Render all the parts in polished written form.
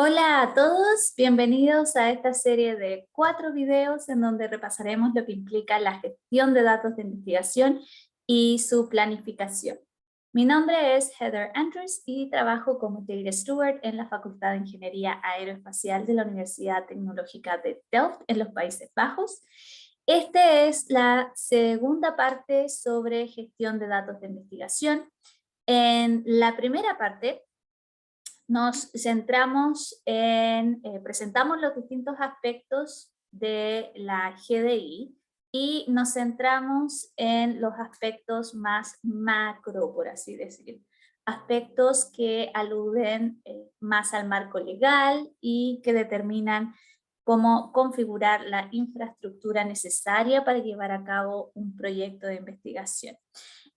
Hola a todos, bienvenidos a esta serie de 4 videos en donde repasaremos lo que implica la gestión de datos de investigación y su planificación. Mi nombre es Heather Andrews y trabajo como Data Steward en la Facultad de Ingeniería Aeroespacial de la Universidad Tecnológica de Delft en los Países Bajos. Esta es la segunda parte sobre gestión de datos de investigación. En la primera parte nos centramos en, presentamos los distintos aspectos de la GDI y nos centramos en los aspectos más macro, por así decir. Aspectos que aluden más al marco legal y que determinan cómo configurar la infraestructura necesaria para llevar a cabo un proyecto de investigación.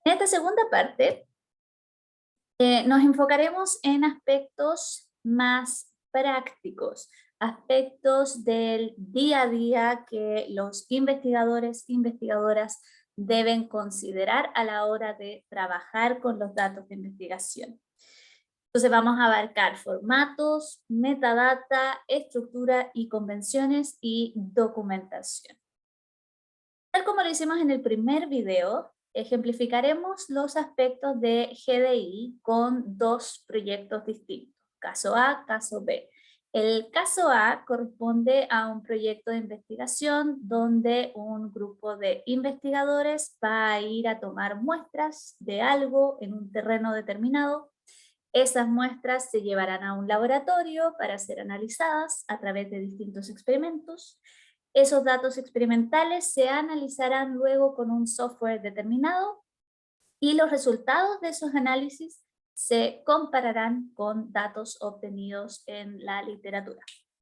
En esta segunda parte, nos enfocaremos en aspectos más prácticos, aspectos del día a día que los investigadores e investigadoras deben considerar a la hora de trabajar con los datos de investigación. Entonces vamos a abarcar formatos, metadata, estructura y convenciones y documentación. Tal como lo hicimos en el primer video, ejemplificaremos los aspectos de GDI con dos proyectos distintos, caso A, caso B. El caso A corresponde a un proyecto de investigación donde un grupo de investigadores va a ir a tomar muestras de algo en un terreno determinado. Esas muestras se llevarán a un laboratorio para ser analizadas a través de distintos experimentos. Esos datos experimentales se analizarán luego con un software determinado y los resultados de esos análisis se compararán con datos obtenidos en la literatura,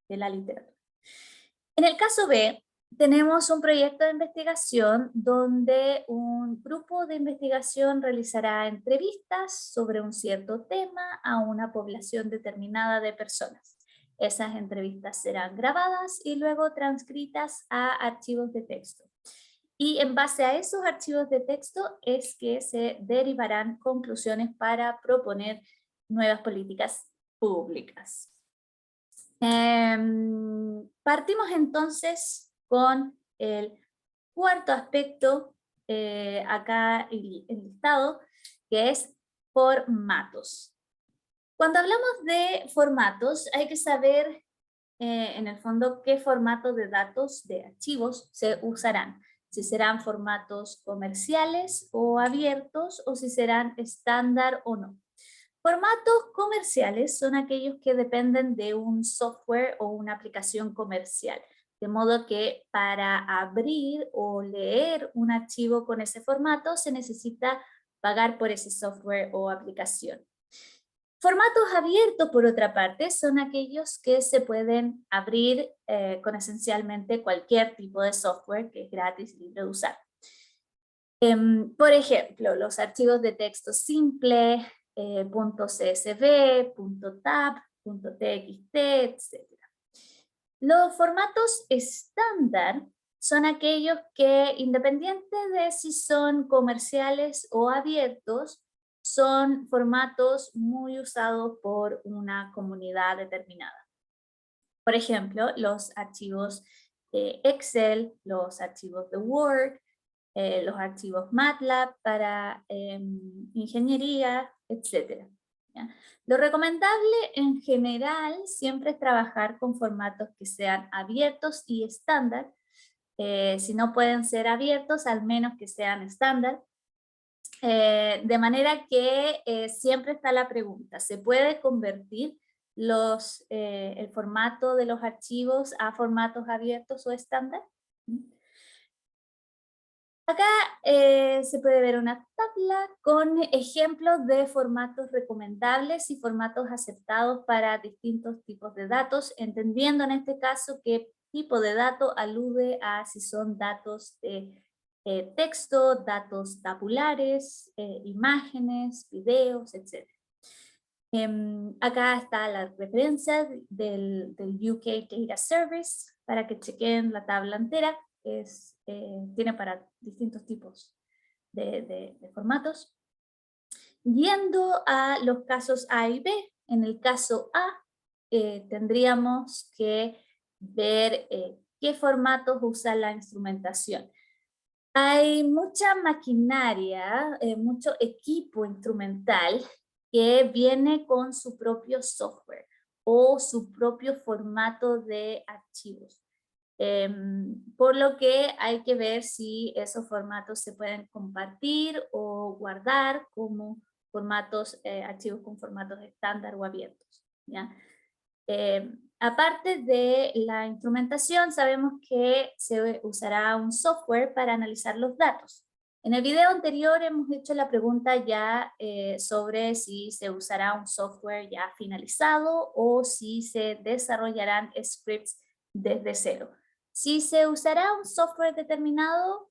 En el caso B, tenemos un proyecto de investigación donde un grupo de investigación realizará entrevistas sobre un cierto tema a una población determinada de personas. Esas entrevistas serán grabadas y luego transcritas a archivos de texto. Y en base a esos archivos de texto es que se derivarán conclusiones para proponer nuevas políticas públicas. Partimos entonces con el cuarto aspecto acá enlistado, que es formatos. Cuando hablamos de formatos, hay que saber en el fondo qué formatos de datos, de archivos, se usarán. Si serán formatos comerciales o abiertos, o si serán estándar o no. Formatos comerciales son aquellos que dependen de un software o una aplicación comercial, de modo que para abrir o leer un archivo con ese formato se necesita pagar por ese software o aplicación. Formatos abiertos, por otra parte, son aquellos que se pueden abrir con esencialmente cualquier tipo de software que es gratis y libre de usar. Por ejemplo, los archivos de texto simple, .csv, .tab, .txt, etc. Los formatos estándar son aquellos que, independiente de si son comerciales o abiertos, son formatos muy usados por una comunidad determinada. Por ejemplo, los archivos de Excel, los archivos de Word, los archivos MATLAB para ingeniería, etc. ¿Ya? Lo recomendable en general siempre es trabajar con formatos que sean abiertos y estándar. Si no pueden ser abiertos, al menos que sean estándar. De manera que siempre está la pregunta, ¿se puede convertir el formato de los archivos a formatos abiertos o estándar? Acá se puede ver una tabla con ejemplos de formatos recomendables y formatos aceptados para distintos tipos de datos, entendiendo en este caso qué tipo de dato alude a si son datos de texto, datos tabulares, imágenes, videos, etc. Acá está la referencia del UK Data Service para que chequen la tabla entera. Tiene para distintos tipos de formatos. Yendo a los casos A y B, en el caso A tendríamos que ver qué formatos usa la instrumentación. Hay mucha maquinaria, mucho equipo instrumental que viene con su propio software o su propio formato de archivos. Por lo que hay que ver si esos formatos se pueden compartir o guardar como formatos, archivos con formatos estándar o abiertos, ¿ya? Aparte de la instrumentación, sabemos que se usará un software para analizar los datos. En el video anterior hemos hecho la pregunta ya sobre si se usará un software ya finalizado o si se desarrollarán scripts desde cero. Si se usará un software determinado,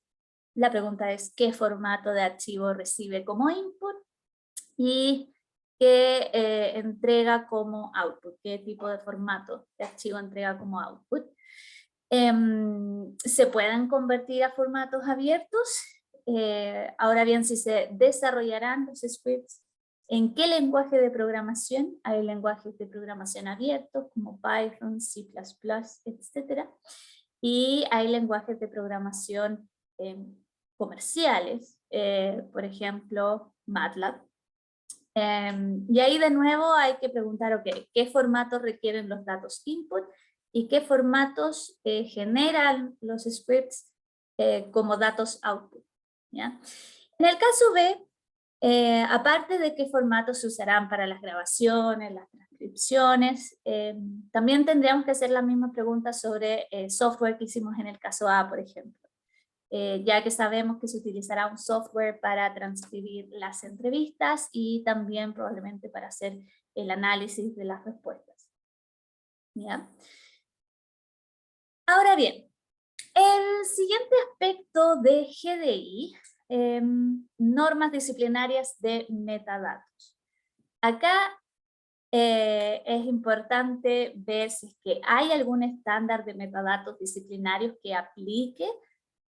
la pregunta es qué formato de archivo recibe como input y qué entrega como output, qué tipo de formato de archivo entrega como output. Se pueden convertir a formatos abiertos. Ahora bien, si se desarrollarán los scripts, ¿en qué lenguaje de programación? Hay lenguajes de programación abiertos como Python, C++, etc. Y hay lenguajes de programación comerciales, por ejemplo, MATLAB. Y ahí de nuevo hay que preguntar, ok, ¿qué formatos requieren los datos input y qué formatos generan los scripts como datos output? ¿Ya? En el caso B, aparte de qué formatos se usarán para las grabaciones, las transcripciones, también tendríamos que hacer la misma pregunta sobre software que hicimos en el caso A, por ejemplo. Ya que sabemos que se utilizará un software para transcribir las entrevistas y también probablemente para hacer el análisis de las respuestas. ¿Ya? Ahora bien, el siguiente aspecto de GDI, normas disciplinarias de metadatos. Acá es importante ver si es que hay algún estándar de metadatos disciplinarios que aplique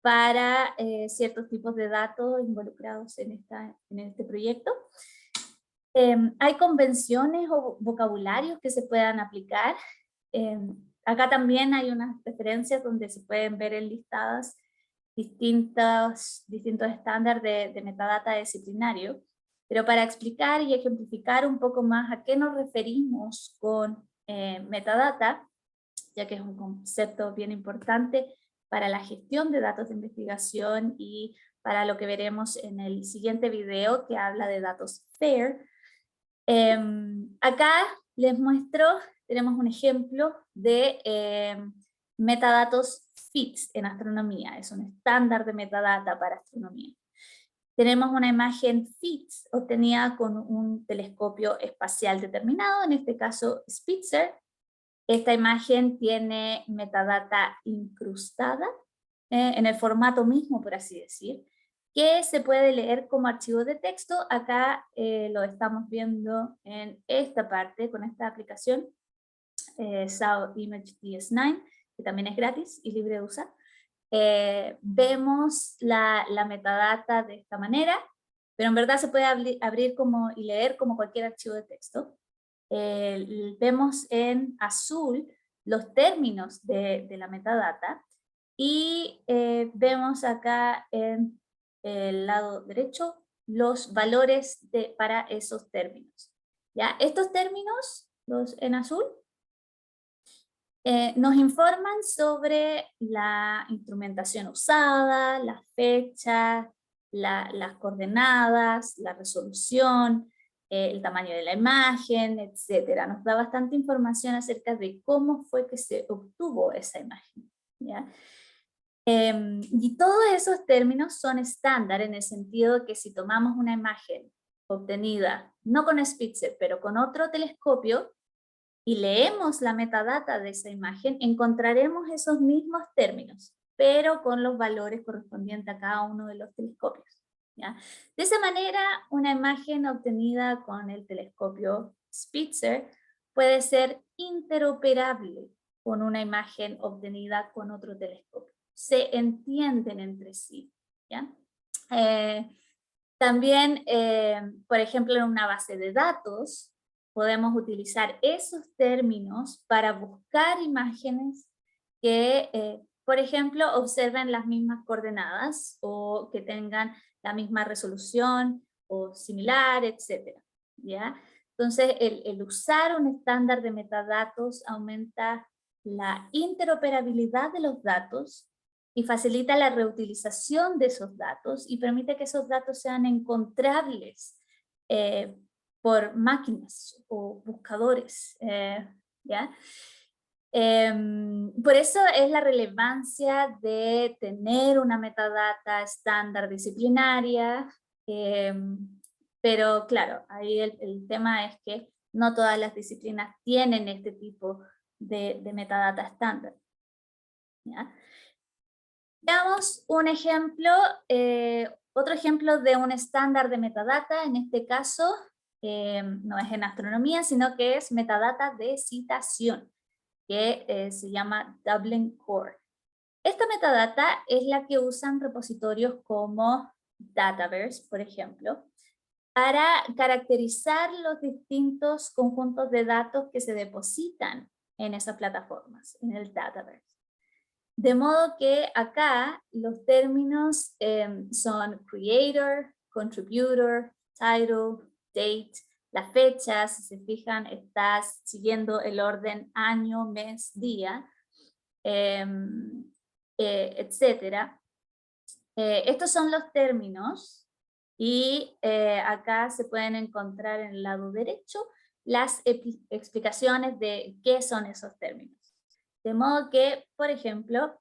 para ciertos tipos de datos involucrados en este proyecto. Hay convenciones o vocabularios que se puedan aplicar. Acá también hay unas referencias donde se pueden ver enlistadas distintos estándares de metadata disciplinario, pero para explicar y ejemplificar un poco más a qué nos referimos con metadata, ya que es un concepto bien importante para la gestión de datos de investigación y para lo que veremos en el siguiente video que habla de datos FAIR. Acá les muestro, tenemos un ejemplo de metadatos FITS en astronomía, es un estándar de metadata para astronomía. Tenemos una imagen FITS obtenida con un telescopio espacial determinado, en este caso Spitzer. Esta imagen tiene metadata incrustada en el formato mismo, por así decir, que se puede leer como archivo de texto. Acá lo estamos viendo en esta parte con esta aplicación, SAO Image DS9, que también es gratis y libre de usar. Vemos la metadata de esta manera, pero en verdad se puede abrir como, y leer como cualquier archivo de texto. Vemos en azul los términos de la metadata y vemos acá en el lado derecho los valores para esos términos. ¿Ya? Estos términos, los en azul, nos informan sobre la instrumentación usada, la fecha, las coordenadas, la resolución, el tamaño de la imagen, etc. Nos da bastante información acerca de cómo fue que se obtuvo esa imagen, ¿ya? Y todos esos términos son estándar en el sentido de que si tomamos una imagen obtenida, no con Spitzer, pero con otro telescopio, y leemos la metadata de esa imagen, encontraremos esos mismos términos, pero con los valores correspondientes a cada uno de los telescopios, ¿ya? De esa manera, una imagen obtenida con el telescopio Spitzer puede ser interoperable con una imagen obtenida con otro telescopio. Se entienden entre sí, ¿ya? También, por ejemplo, en una base de datos, podemos utilizar esos términos para buscar imágenes que, por ejemplo, observen las mismas coordenadas o que tengan la misma resolución o similar, etcétera, ¿ya? Entonces, el usar un estándar de metadatos aumenta la interoperabilidad de los datos y facilita la reutilización de esos datos y permite que esos datos sean encontrables eh, por máquinas o buscadores, ¿ya? Por eso es la relevancia de tener una metadata estándar disciplinaria, pero claro, ahí el tema es que no todas las disciplinas tienen este tipo de metadata estándar, ¿ya? Veamos un ejemplo, otro ejemplo de un estándar de metadata, en este caso no es en astronomía, sino que es metadata de citación, que se llama Dublin Core. Esta metadata es la que usan repositorios como Dataverse, por ejemplo, para caracterizar los distintos conjuntos de datos que se depositan en esas plataformas, en el Dataverse. De modo que acá los términos son creator, contributor, title, date, la fecha, si se fijan, estás siguiendo el orden año, mes, día, etcétera. Estos son los términos y acá se pueden encontrar en el lado derecho las explicaciones de qué son esos términos. De modo que, por ejemplo,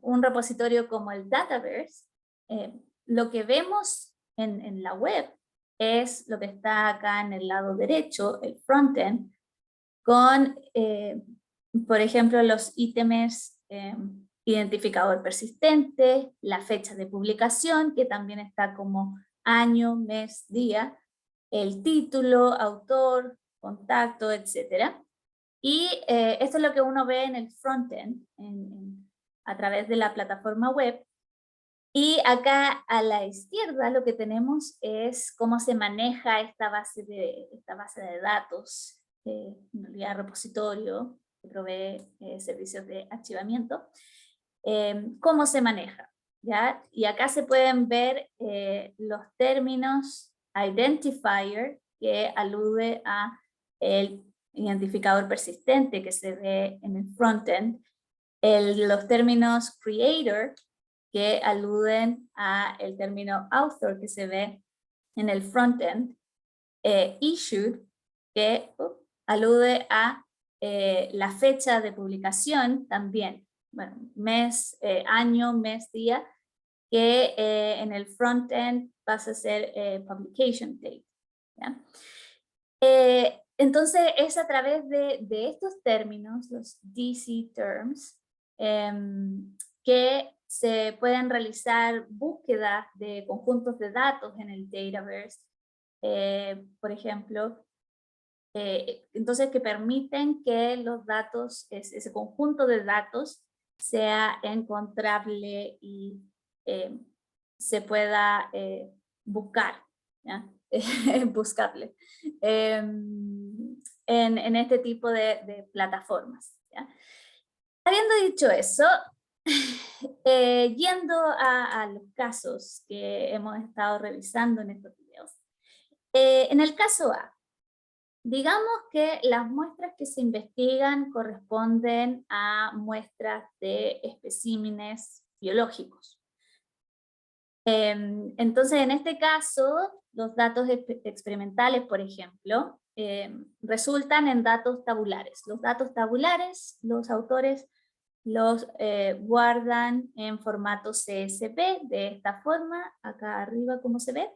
un repositorio como el Dataverse, lo que vemos en la web es lo que está acá en el lado derecho, el frontend, con, por ejemplo, los ítems identificador persistente, la fecha de publicación, que también está como año, mes, día, el título, autor, contacto, etc. Y esto es lo que uno ve en el frontend, a través de la plataforma web. Y acá a la izquierda lo que tenemos es cómo se maneja esta base de datos, en realidad repositorio que provee servicios de archivamiento, cómo se maneja, ¿ya? Y acá se pueden ver los términos identifier, que alude a el identificador persistente que se ve en el frontend, los términos creator, que aluden a el término author que se ve en el frontend, issued, que alude a la fecha de publicación también, bueno, mes, año, mes, día, que en el frontend pasa a ser publication date, ¿ya? Entonces es a través de estos términos, los DC terms, que se pueden realizar búsquedas de conjuntos de datos en el Dataverse, por ejemplo, entonces que permiten que los datos, ese conjunto de datos, sea encontrable y se pueda buscar, ¿ya? Buscable, en este tipo de plataformas, ¿ya? Habiendo dicho eso, yendo a los casos que hemos estado revisando en estos videos. En el caso A, digamos que las muestras que se investigan corresponden a muestras de especímenes biológicos. Entonces, en este caso, los datos experimentales, por ejemplo, resultan en datos tabulares. Los datos tabulares, los autores los guardan en formato CSV, de esta forma, acá arriba como se ve,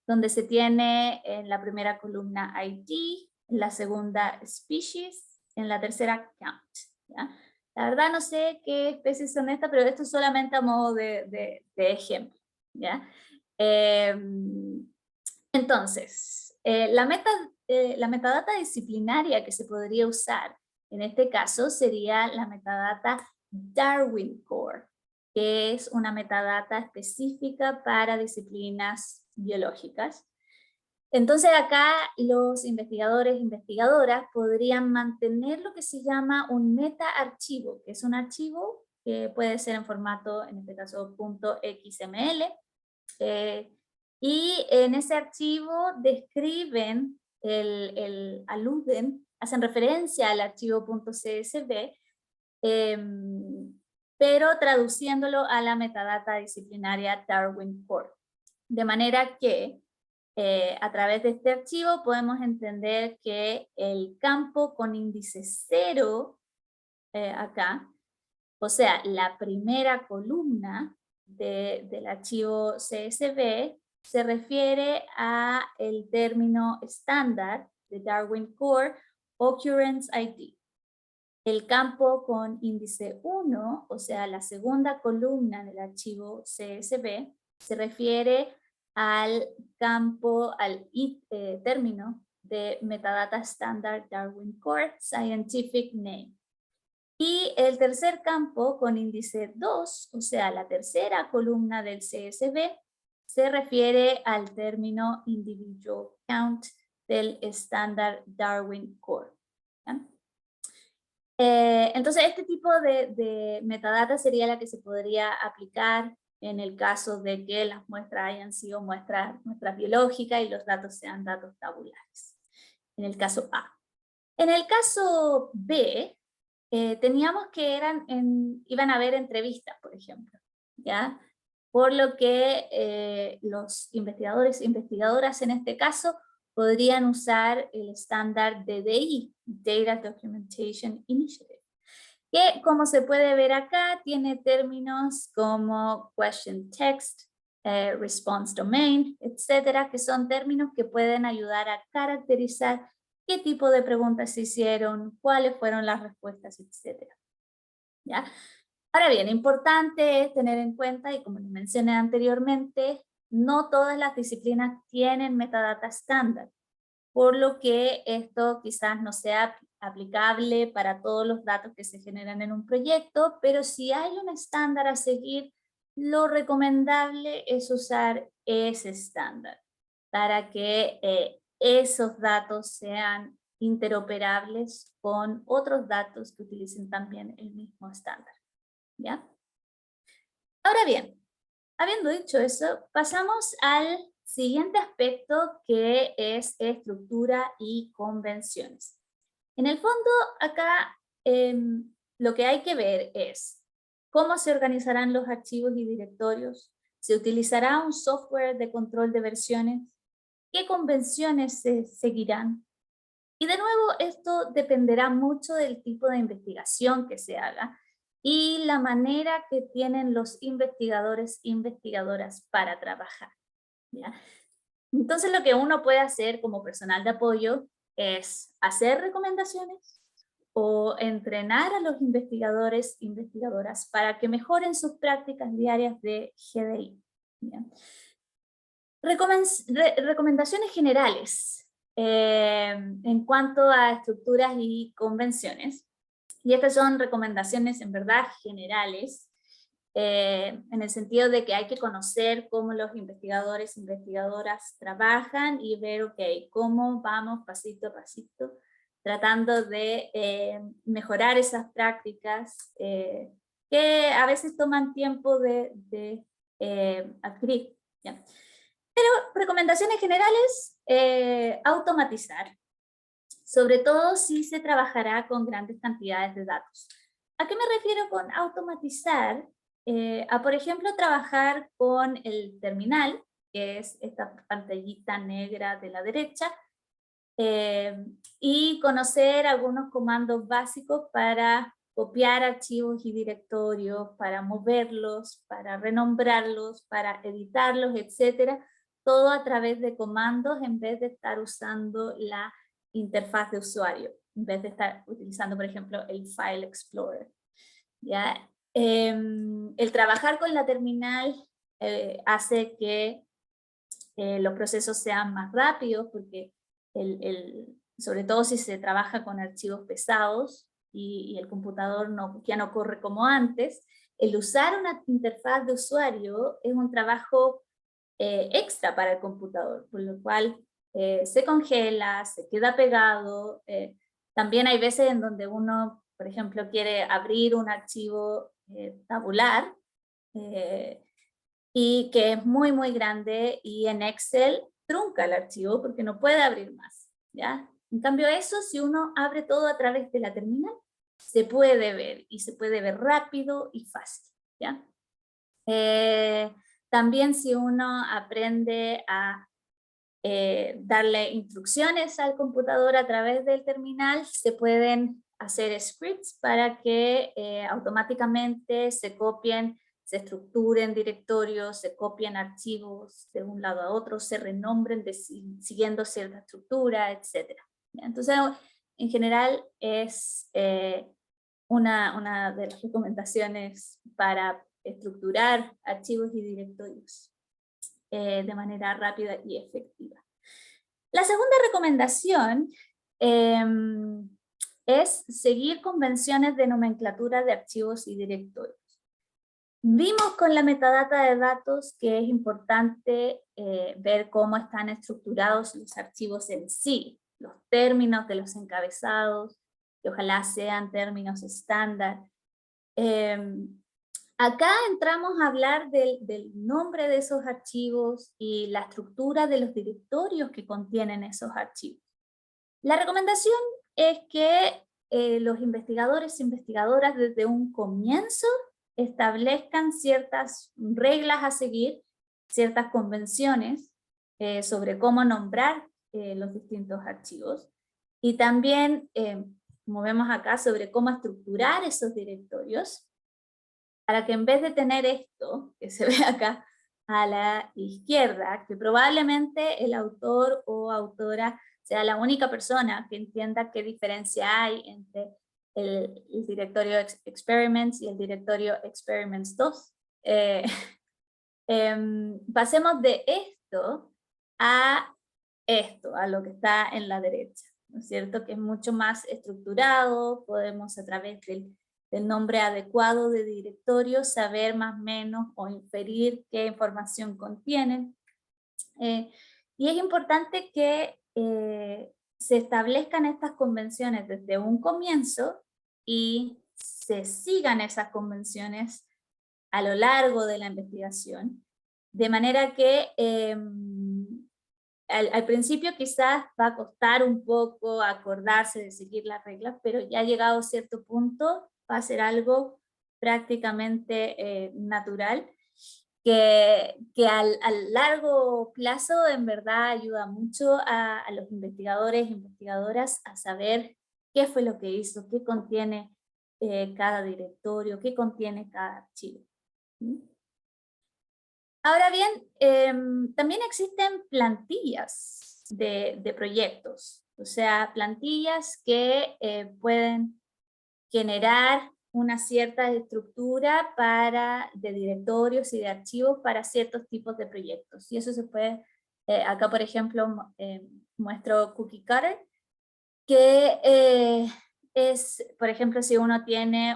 donde se tiene en la primera columna ID, en la segunda species, en la tercera count, ¿ya? La verdad no sé qué especies son estas, pero esto es solamente a modo de ejemplo, ¿ya? Entonces, la metadata disciplinaria que se podría usar en este caso sería la metadata Darwin Core, que es una metadata específica para disciplinas biológicas. Entonces acá los investigadores e investigadoras podrían mantener lo que se llama un meta-archivo, que es un archivo que puede ser en formato, en este caso, .xml, y en ese archivo describen, aluden, hacen referencia al archivo .csv, pero traduciéndolo a la metadata disciplinaria Darwin Core. De manera que a través de este archivo podemos entender que el campo con índice 0 acá, o sea, la primera columna del archivo CSV se refiere a el término estándar de Darwin Core, Occurrence ID. El campo con índice 1, o sea, la segunda columna del archivo CSV, se refiere al campo, al término de Metadata Standard Darwin Core Scientific Name. Y el tercer campo con índice 2, o sea, la tercera columna del CSV, se refiere al término Individual Count del estándar Darwin Core. Entonces, este tipo de metadata sería la que se podría aplicar en el caso de que las muestras hayan sido muestras biológicas y los datos sean datos tabulares, en el caso A. En el caso B, teníamos que iban a haber entrevistas, por ejemplo, ¿ya? Por lo que los investigadores e investigadoras en este caso podrían usar el estándar DDI, Data Documentation Initiative, que como se puede ver acá, tiene términos como question text, response domain, etcétera, que son términos que pueden ayudar a caracterizar qué tipo de preguntas se hicieron, cuáles fueron las respuestas, etcétera. ¿Ya? Ahora bien, importante es tener en cuenta, y como les mencioné anteriormente, no todas las disciplinas tienen metadata estándar, por lo que esto quizás no sea aplicable para todos los datos que se generan en un proyecto, pero si hay un estándar a seguir, lo recomendable es usar ese estándar para que esos datos sean interoperables con otros datos que utilicen también el mismo estándar. ¿Ya? Ahora bien, habiendo dicho eso, pasamos al siguiente aspecto, que es estructura y convenciones. En el fondo, acá lo que hay que ver es cómo se organizarán los archivos y directorios, se utilizará un software de control de versiones, qué convenciones se seguirán. Y de nuevo, esto dependerá mucho del tipo de investigación que se haga y la manera que tienen los investigadores e investigadoras para trabajar, ¿ya? Entonces lo que uno puede hacer como personal de apoyo es hacer recomendaciones o entrenar a los investigadores e investigadoras para que mejoren sus prácticas diarias de GDI. ¿Ya? Recomendaciones generales en cuanto a estructuras y convenciones. Y estas son recomendaciones en verdad generales, en el sentido de que hay que conocer cómo los investigadores e investigadoras trabajan y ver, ok, cómo vamos pasito a pasito tratando de mejorar esas prácticas que a veces toman tiempo de adquirir. ¿Ya? Pero recomendaciones generales, automatizar, sobre todo si se trabajará con grandes cantidades de datos. ¿A qué me refiero con automatizar? Por ejemplo, trabajar con el terminal, que es esta pantallita negra de la derecha, y conocer algunos comandos básicos para copiar archivos y directorios, para moverlos, para renombrarlos, para editarlos, etcétera, todo a través de comandos en vez de estar usando la interfaz de usuario, en vez de estar utilizando, por ejemplo, el File Explorer. ¿Ya? El trabajar con la terminal hace que los procesos sean más rápidos, porque sobre todo si se trabaja con archivos pesados y el computador ya no corre como antes, el usar una interfaz de usuario es un trabajo extra para el computador, por lo cual se congela, se queda pegado. También hay veces en donde uno, por ejemplo, quiere abrir un archivo tabular y que es muy, muy grande, y en Excel trunca el archivo porque no puede abrir más, ¿ya? En cambio eso, si uno abre todo a través de la terminal, se puede ver, y se puede ver rápido y fácil, ¿ya? También si uno aprende a darle instrucciones al computador a través del terminal, se pueden hacer scripts para que automáticamente se copien, se estructuren directorios, se copien archivos de un lado a otro, se renombren siguiendo cierta estructura, etc. Entonces, en general es una de las recomendaciones para estructurar archivos y directorios de manera rápida y efectiva. La segunda recomendación es seguir convenciones de nomenclatura de archivos y directorios. Vimos con la metadata de datos que es importante ver cómo están estructurados los archivos en sí, los términos de los encabezados, que ojalá sean términos estándar. Acá entramos a hablar del nombre de esos archivos y la estructura de los directorios que contienen esos archivos. La recomendación es que los investigadores e investigadoras desde un comienzo establezcan ciertas reglas a seguir, ciertas convenciones sobre cómo nombrar los distintos archivos, y también, como vemos acá, sobre cómo estructurar esos directorios, para que en vez de tener esto, que se ve acá a la izquierda, que probablemente el autor o autora sea la única persona que entienda qué diferencia hay entre el directorio Experiments y el directorio Experiments 2. Pasemos de esto, a lo que está en la derecha, ¿no es cierto? Que es mucho más estructurado, podemos a través del nombre adecuado de directorio saber más o menos o inferir qué información contienen. Y es importante que se establezcan estas convenciones desde un comienzo y se sigan esas convenciones a lo largo de la investigación, de manera que al principio quizás va a costar un poco acordarse de seguir las reglas, pero ya llegado a cierto punto va a ser algo prácticamente natural, que al largo plazo en verdad ayuda mucho a los investigadores e investigadoras a saber qué fue lo que hizo, qué contiene cada directorio, qué contiene cada archivo. Ahora bien, también existen plantillas de proyectos, o sea, plantillas que pueden generar una cierta estructura de directorios y de archivos para ciertos tipos de proyectos. Y eso se puede, acá por ejemplo, muestro Cookie Cutter, que es, por ejemplo, si uno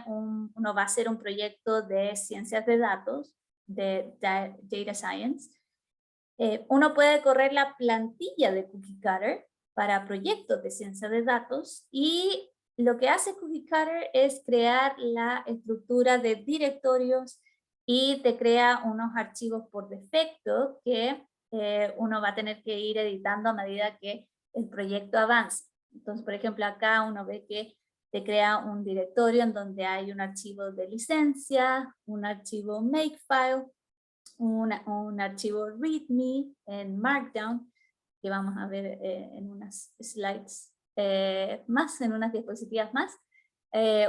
uno va a hacer un proyecto de ciencias de datos, de Data Science, uno puede correr la plantilla de Cookie Cutter para proyectos de ciencia de datos, y lo que hace Cookie Cutter es crear la estructura de directorios y te crea unos archivos por defecto que uno va a tener que ir editando a medida que el proyecto avanza. Entonces, por ejemplo, acá uno ve que te crea un directorio en donde hay un archivo de licencia, un archivo makefile, un archivo readme en Markdown, que vamos a ver en unas slides más, en unas diapositivas más,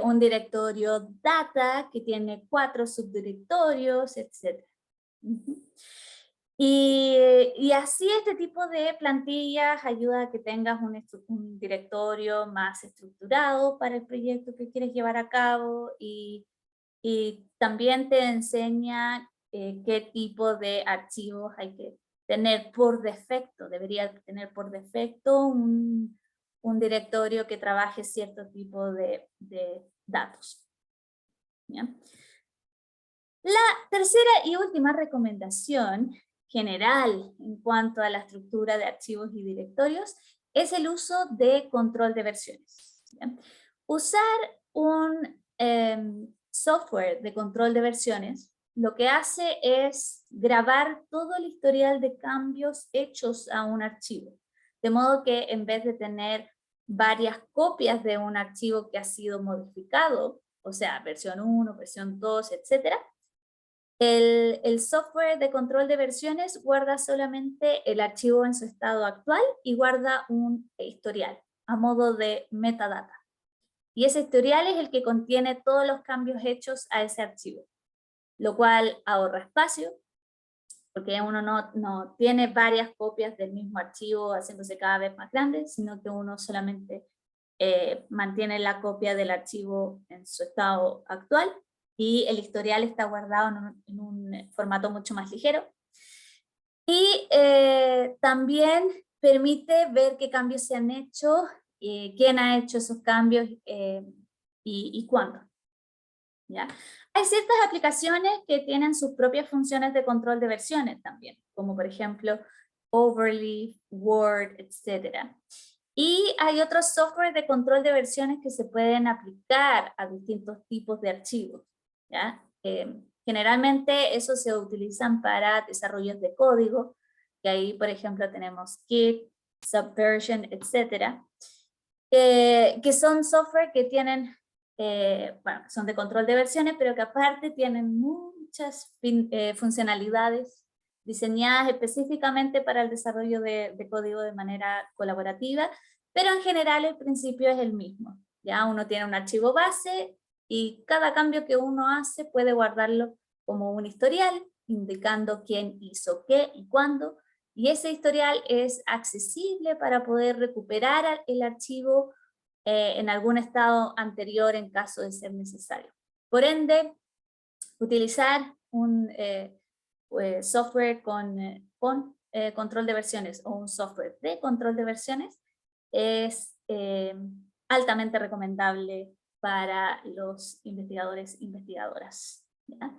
un directorio data que tiene 4 subdirectorios, etc. Y así este tipo de plantillas ayuda a que tengas un directorio más estructurado para el proyecto que quieres llevar a cabo, y también te enseña qué tipo de archivos hay que tener por defecto. Debería tener por defecto un directorio que trabaje cierto tipo de datos. ¿Ya? La tercera y última recomendación general en cuanto a la estructura de archivos y directorios es el uso de control de versiones. ¿Bien? Usar un software de control de versiones lo que hace es grabar todo el historial de cambios hechos a un archivo. De modo que en vez de tener varias copias de un archivo que ha sido modificado, o sea, versión 1, versión 2, etc., el software de control de versiones guarda solamente el archivo en su estado actual y guarda un historial a modo de metadata. Y ese historial es el que contiene todos los cambios hechos a ese archivo, lo cual ahorra espacio, porque uno no tiene varias copias del mismo archivo haciéndose cada vez más grande, sino que uno solamente mantiene la copia del archivo en su estado actual y el historial está guardado en un formato mucho más ligero. Y también permite ver qué cambios se han hecho, quién ha hecho esos cambios y cuándo. ¿Ya? Hay ciertas aplicaciones que tienen sus propias funciones de control de versiones también, como por ejemplo Overleaf, Word, etc. Y hay otros software de control de versiones que se pueden aplicar a distintos tipos de archivos. ¿Ya? Generalmente esos se utilizan para desarrollos de código, que ahí por ejemplo tenemos Git, Subversion, etc. Que son software que tienen, bueno, son de control de versiones, pero que aparte tienen muchas funcionalidades diseñadas específicamente para el desarrollo de código de manera colaborativa, pero en general el principio es el mismo. Ya uno tiene un archivo base y cada cambio que uno hace puede guardarlo como un historial, indicando quién hizo qué y cuándo, y ese historial es accesible para poder recuperar el archivo en algún estado anterior en caso de ser necesario. Por ende, utilizar un software con control de versiones o un software de control de versiones es altamente recomendable para los investigadores e investigadoras. ¿Ya?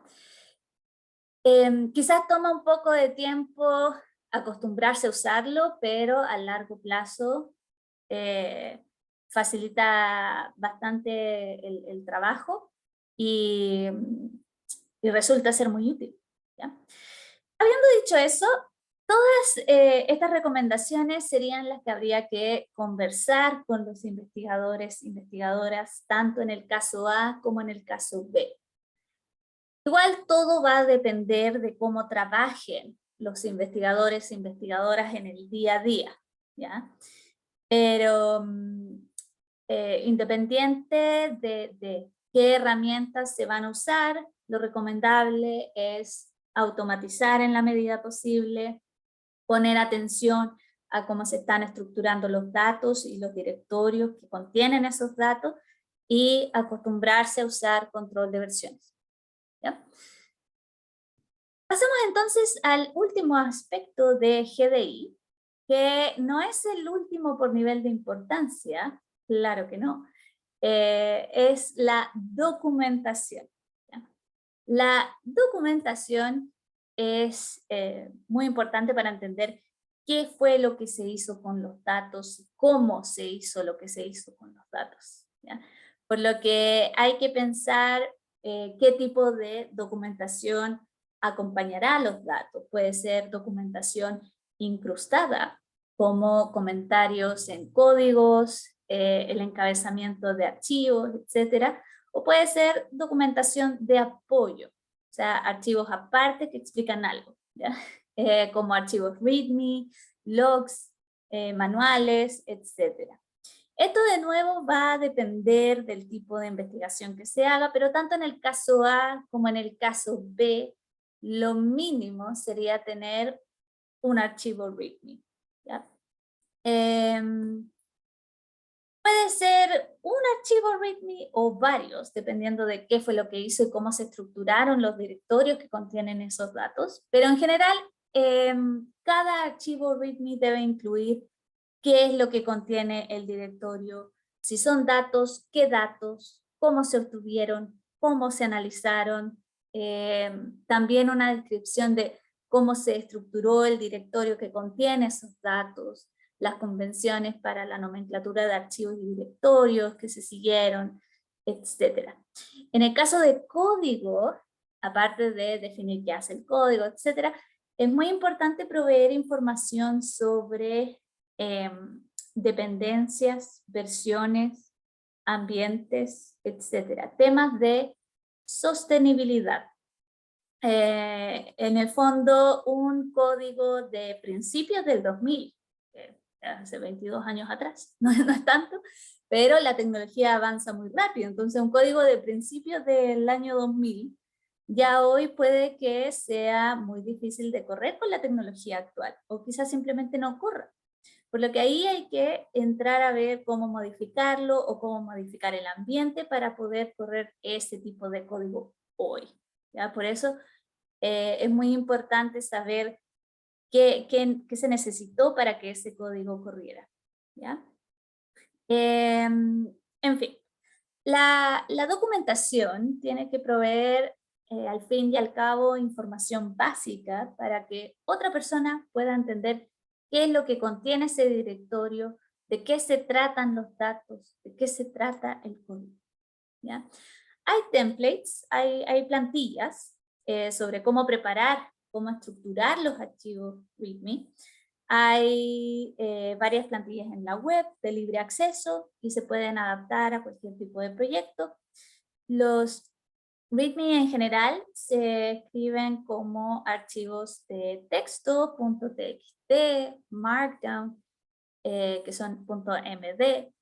Quizás toma un poco de tiempo acostumbrarse a usarlo, pero a largo plazo facilita bastante el trabajo y resulta ser muy útil. ¿Ya? Habiendo dicho eso, todas estas recomendaciones serían las que habría que conversar con los investigadores e investigadoras, tanto en el caso A como en el caso B. Igual todo va a depender de cómo trabajen los investigadores e investigadoras en el día a día, ¿ya? Pero independiente de qué herramientas se van a usar, lo recomendable es automatizar en la medida posible, poner atención a cómo se están estructurando los datos y los directorios que contienen esos datos y acostumbrarse a usar control de versiones. ¿Ya? Pasemos entonces al último aspecto de GDI, que no es el último por nivel de importancia, claro que no, es la documentación. ¿Ya? La documentación es muy importante para entender qué fue lo que se hizo con los datos y cómo se hizo lo que se hizo con los datos. ¿Ya? Por lo que hay que pensar qué tipo de documentación acompañará los datos. Puede ser documentación incrustada, como comentarios en códigos, el encabezamiento de archivos, etcétera, o puede ser documentación de apoyo, o sea, archivos aparte que explican algo, ¿ya? Como archivos README, logs, manuales, etcétera. Esto de nuevo va a depender del tipo de investigación que se haga, pero tanto en el caso A como en el caso B, lo mínimo sería tener un archivo README. ¿Ya? Puede ser un archivo README o varios, dependiendo de qué fue lo que hizo y cómo se estructuraron los directorios que contienen esos datos, pero en general cada archivo README debe incluir qué es lo que contiene el directorio, si son datos, qué datos, cómo se obtuvieron, cómo se analizaron, también una descripción de cómo se estructuró el directorio que contiene esos datos, las convenciones para la nomenclatura de archivos y directorios que se siguieron, etc. En el caso de código, aparte de definir qué hace el código, etc., es muy importante proveer información sobre dependencias, versiones, ambientes, etc. Temas de sostenibilidad. En el fondo, un código de principios del 2000, hace 22 años atrás, no es tanto, pero la tecnología avanza muy rápido, entonces un código de principios del año 2000 ya hoy puede que sea muy difícil de correr con la tecnología actual, o quizás simplemente no corra. Por lo que ahí hay que entrar a ver cómo modificarlo o cómo modificar el ambiente para poder correr ese tipo de código hoy. ¿Ya? Por eso es muy importante saber qué se necesitó para que ese código corriera. ¿Ya? En fin, la documentación tiene que proveer al fin y al cabo información básica para que otra persona pueda entender qué es lo que contiene ese directorio, de qué se tratan los datos, de qué se trata el código. ¿Ya? Hay templates, hay plantillas sobre cómo preparar, cómo estructurar los archivos README. Hay varias plantillas en la web de libre acceso y se pueden adaptar a cualquier tipo de proyecto. Los README en general se escriben como archivos de texto, .txt, Markdown, que son .md.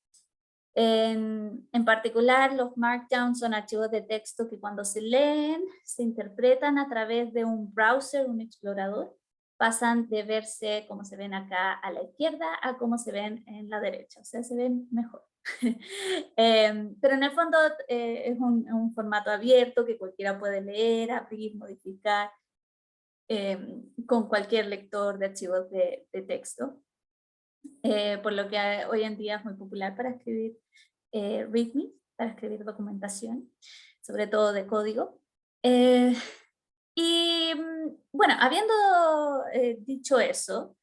En particular, los Markdown son archivos de texto que cuando se leen, se interpretan a través de un browser, un explorador, pasan de verse como se ven acá a la izquierda a como se ven en la derecha, o sea, se ven mejor. Pero en el fondo es un formato abierto que cualquiera puede leer, abrir, modificar con cualquier lector de archivos de texto. Por lo que hoy en día es muy popular para escribir README, para escribir documentación, sobre todo de código. Bueno, habiendo dicho eso,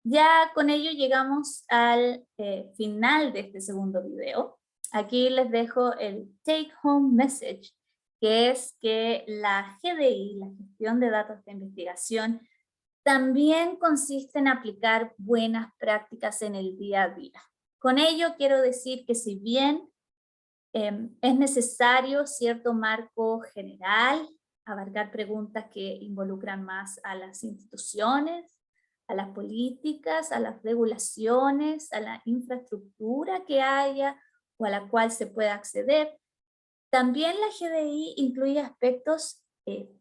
ya con ello llegamos al final de este segundo video. Aquí les dejo el take home message, que es que la GDI, la gestión de datos de investigación, también consiste en aplicar buenas prácticas en el día a día. Con ello quiero decir que si bien es necesario cierto marco general, abarcar preguntas que involucran más a las instituciones, a las políticas, a las regulaciones, a la infraestructura que haya o a la cual se pueda acceder, también la GDI incluye aspectos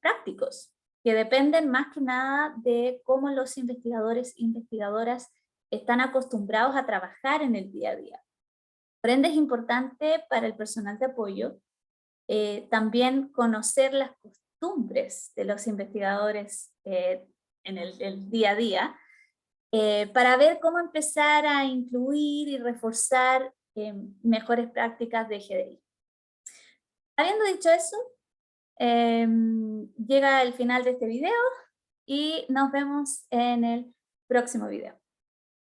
prácticos que dependen más que nada de cómo los investigadores e investigadoras están acostumbrados a trabajar en el día a día. Por ende, es importante para el personal de apoyo también conocer las costumbres de los investigadores en el día a día para ver cómo empezar a incluir y reforzar mejores prácticas de GDI. Habiendo dicho eso, llega el final de este video y nos vemos en el próximo video.